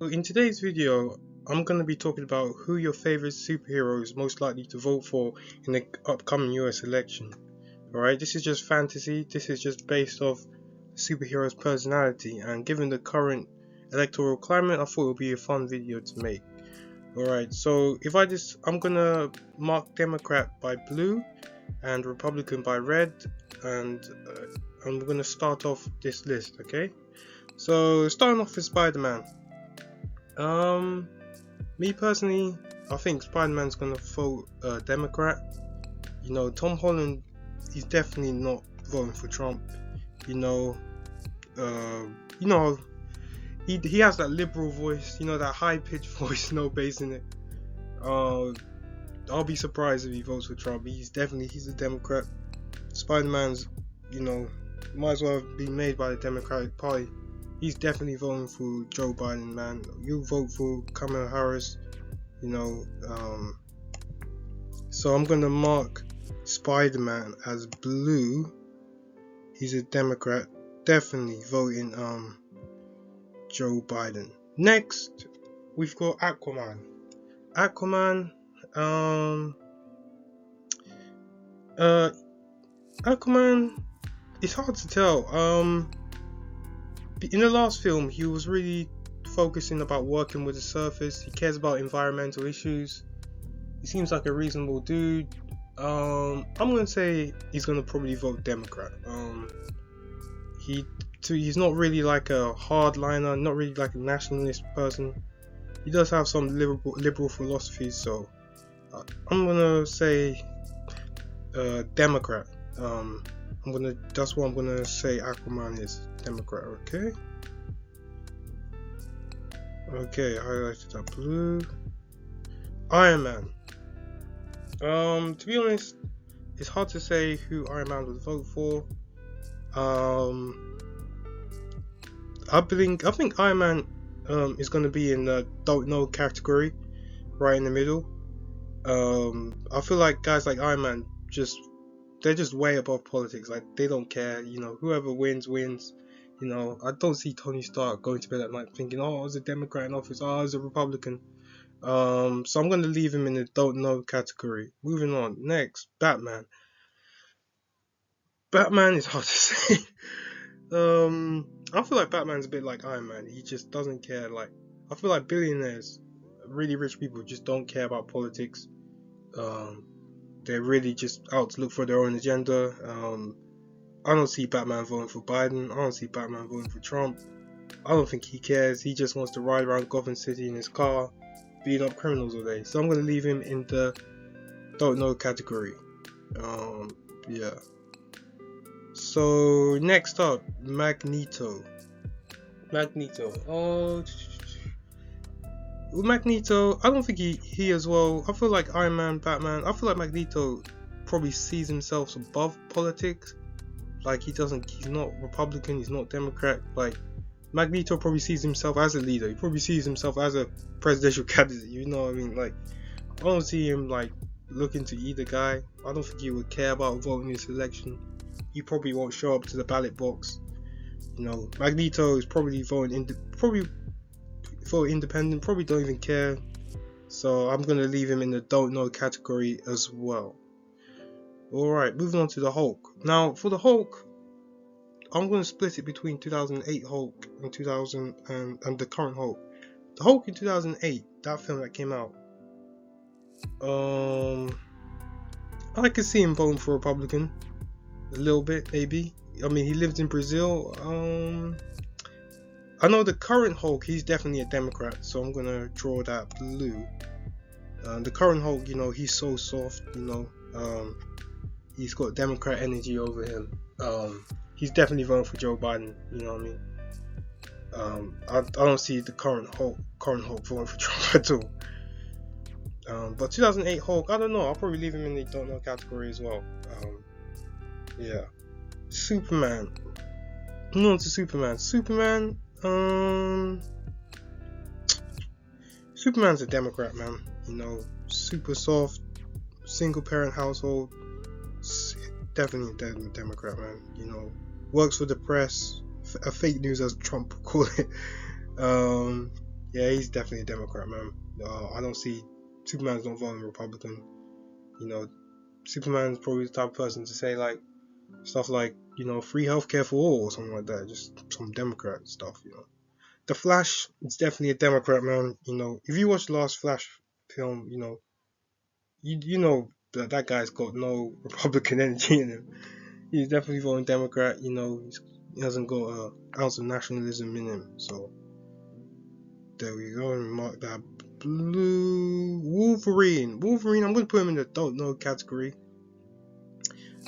So in today's video, I'm going to be talking about who your favorite superhero is most likely to vote for in the upcoming US election. Alright, this is just fantasy, this is just based off the superhero's personality, and given the current electoral climate, I thought it would be a fun video to make. Alright, so I'm going to mark Democrat by blue and Republican by red, and I'm going to start off this list, okay? So starting off with Spider-Man. Me personally, I think Spider-Man's gonna vote Democrat. You know, Tom Holland, he's definitely not voting for Trump. You know, uh, you know, he has that liberal voice. You know, that high-pitched voice, no bass in it. I'll be surprised if he votes for Trump. He's a Democrat. Spider-Man's, you know, might as well have been made by the Democratic Party. He's definitely voting for Joe Biden, man. You vote for Kamala Harris, you know. So I'm gonna mark Spider-Man as blue. He's a Democrat, definitely voting Joe Biden. Next, we've got Aquaman. Aquaman. It's hard to tell. In the last film, he was really focusing about working with the surface. He cares about environmental issues. He seems like a reasonable dude. I'm gonna say he's gonna probably vote Democrat. He's not really like a hardliner, not really like a nationalist person. He does have some liberal philosophies, so I'm gonna say Democrat. That's what I'm gonna say. Aquaman is Democrat. Okay, highlighted that blue. Iron Man. To be honest, it's hard to say who Iron Man would vote for. I think Iron Man is gonna be in the don't know category, right in the middle. I feel like guys like Iron Man they're just way above politics. Like, they don't care. You know, whoever wins. You know, I don't see Tony Stark going to bed at night thinking, oh, I was a Democrat in office, oh, I was a Republican. So I'm going to leave him in the don't know category. Moving on. Next, Batman. Batman is hard to say. I feel like Batman's a bit like Iron Man. He just doesn't care. Like, I feel like billionaires, really rich people, just don't care about politics. They're really just out to look for their own agenda. I don't see Batman voting for Biden. I don't see Batman voting for Trump. I don't think he cares. He just wants to ride around Gotham City in his car, beating up criminals all day. So I'm going to leave him in the don't know category. Yeah. So next up, Magneto. Magneto, I don't think he as well. I feel like Iron Man, Batman. I feel like Magneto probably sees himself above politics. Like, he's not Republican, he's not Democrat. Like, Magneto probably sees himself as a leader. He probably sees himself as a presidential candidate. You know what I mean? Like, I don't see him like looking to either guy. I don't think he would care about voting this election. He probably won't show up to the ballot box. You know, Magneto is probably voting independent, probably don't even care. So I'm gonna leave him in the don't know category as well. Alright, moving on to the Hulk. Now, for the Hulk, I'm gonna split it between 2008 Hulk and and the current Hulk. The Hulk in 2008, that film that came out, I could see him voting for Republican a little bit, maybe. I mean, he lived in Brazil. I know the current Hulk, he's definitely a Democrat, so I'm gonna draw that blue. The current Hulk, you know, he's so soft, you know. He's got Democrat energy over him. He's definitely voting for Joe Biden, you know what I mean? I don't see the current Hulk voting for Trump at all. But 2008 Hulk, I don't know. I'll probably leave him in the don't know category as well. Yeah. Superman. Moving on to Superman. Superman's a Democrat, man. You know, super soft, single parent household. Definitely a Democrat, man. You know, works for the press, a fake news as Trump would call it. Yeah, he's definitely a Democrat, man. I don't see Superman's not voting Republican. You know, Superman's probably the type of person to say like stuff like, free healthcare for all or something like that. Just some Democrat stuff. The Flash is definitely a Democrat, man. If you watch the last Flash film, you know that guy's got no Republican energy in him. He's definitely voting Democrat. He hasn't got an ounce of nationalism in him. So there we go. And mark that blue. Wolverine. I'm gonna put him in the don't know category.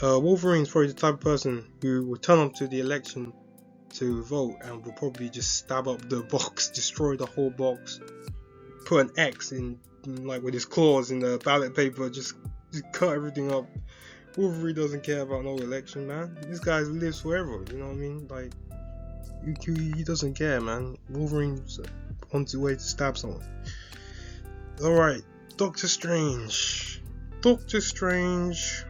Wolverine's probably the type of person who will turn up to the election to vote and will probably just stab up the box, destroy the whole box, put an X in, like with his claws in the ballot paper, just cut everything up. Wolverine doesn't care about no election, man. This guy lives forever, you know what I mean? Like, he doesn't care, man. Wolverine's on his way to stab someone. Alright, Doctor Strange. Doctor Strange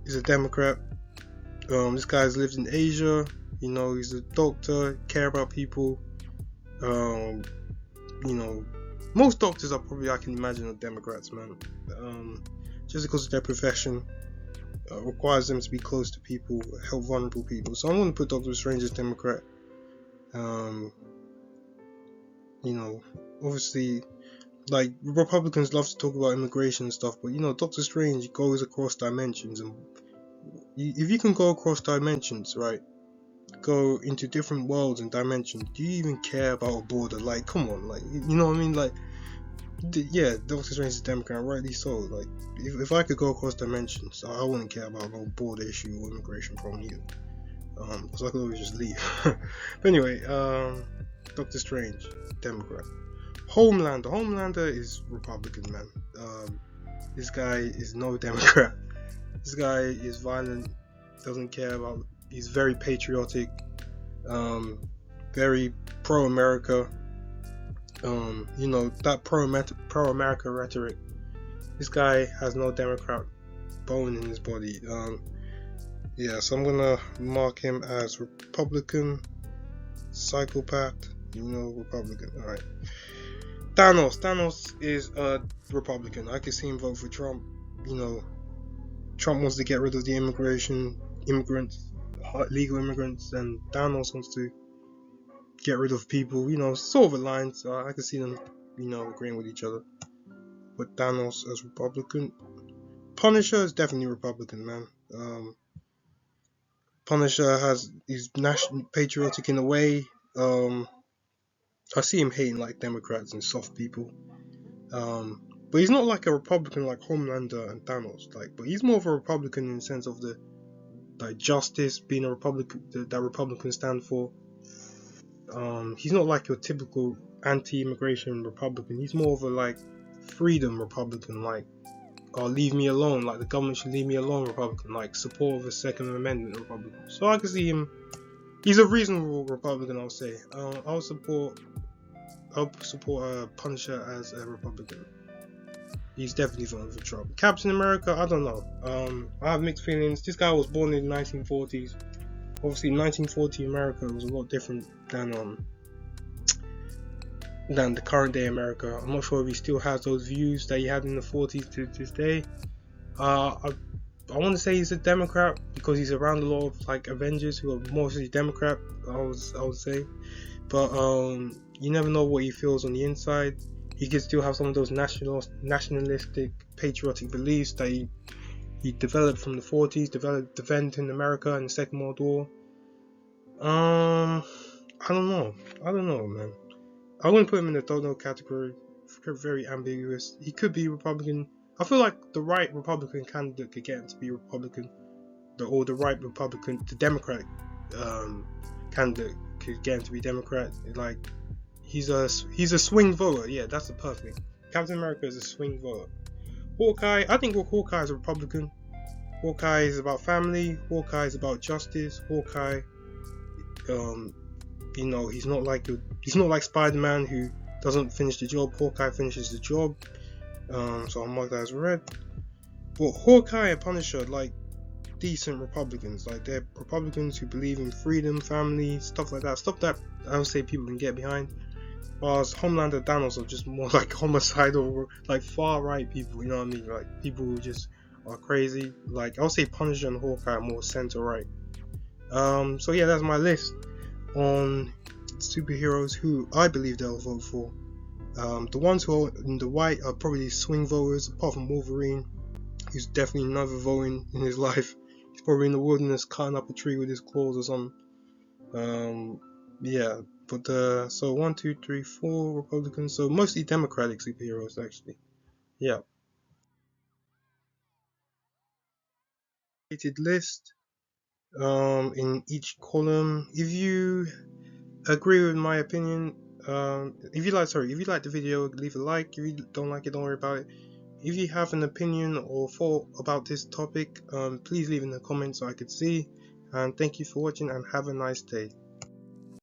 is a Democrat. This guy's lived in Asia. He's a doctor, care about people. Most doctors are probably, I can imagine, are Democrats, man. Just because of their profession, requires them to be close to people, help vulnerable people. So I'm going to put Doctor Strange as Democrat. Obviously, like, Republicans love to talk about immigration and stuff, but Doctor Strange goes across dimensions, and if you can go across dimensions, right, go into different worlds and dimensions, do you even care about a border? Like, come on, like, you know what I mean? Like, yeah, Doctor Strange is a Democrat, rightly so. Like, if I could go across dimensions, I wouldn't care about no border issue or immigration from you, because I could always just leave. But anyway, Doctor Strange, Democrat. Homelander is Republican, man. This guy is no Democrat. This guy is violent, doesn't care about. He's very patriotic, very pro-America. That pro-America rhetoric. This guy has no Democrat bone in his body. So I'm gonna mark him as Republican, psychopath. Republican. All right. Thanos is a Republican. I can see him vote for Trump. Trump wants to get rid of the immigrants, legal immigrants, and Thanos wants to get rid of people, sort of aligned. So I can see them, agreeing with each other. But Thanos as Republican. Punisher is definitely Republican, man. Punisher he's patriotic in a way. I see him hating like Democrats and soft people. But he's not like a Republican like Homelander and Thanos, but he's more of a Republican in the sense of the justice, being a Republican that Republicans stand for. He's not like your typical anti-immigration Republican. He's more of a freedom Republican, leave me alone, like the government should leave me alone Republican, support of the Second Amendment Republican. So I can see him. He's a reasonable Republican, I'll say. I'll support Punisher as a Republican. He's definitely voting for Trump. Captain America, I don't know. I have mixed feelings. This guy was born in the 1940s. Obviously, 1940 America was a lot different than the current day America. I'm not sure if he still has those views that he had in the 40s to this day. I want to say he's a Democrat because he's around a lot of Avengers who are mostly Democrat. I would say, but you never know what he feels on the inside. He could still have some of those nationalistic, patriotic beliefs that he developed from the 40s, defending America in the Second World War. I don't know, man. I wouldn't put him in the don't know category. Very ambiguous. He could be Republican. I feel like the right Republican candidate could get him to be Republican, or the right Republican, the Democratic candidate could get him to be Democrat. He's a swing voter. Yeah, that's the perfect. Captain America is a swing voter. Hawkeye, I think Hawkeye is a Republican. Hawkeye is about family. Hawkeye is about justice. Hawkeye, he's not like Spider-Man who doesn't finish the job. Hawkeye finishes the job. So I'll mark that as red. But Hawkeye and Punisher, decent Republicans. Like they're Republicans who believe in freedom, family, stuff like that. Stuff that I would say people can get behind. Whilst Homelander, Thanos are just more like homicidal, like far right people. You know what I mean? Like people who just are crazy. Like I'll say Punisher and Hawkeye are more center right. So yeah, that's my list on superheroes who I believe they'll vote for. The ones who are in the white are probably swing voters, apart from Wolverine, who's definitely never voting in his life. He's probably in the wilderness cutting up a tree with his claws or something. Yeah, but so 1, 2, 3, 4 Republicans, so mostly Democratic superheroes actually. Yeah. Rated list in each column. If you agree with my opinion, if you like the video, leave a like. If you don't like it, don't worry about it. If you have an opinion or thought about this topic, please leave in the comments so I could see. And thank you for watching and have a nice day.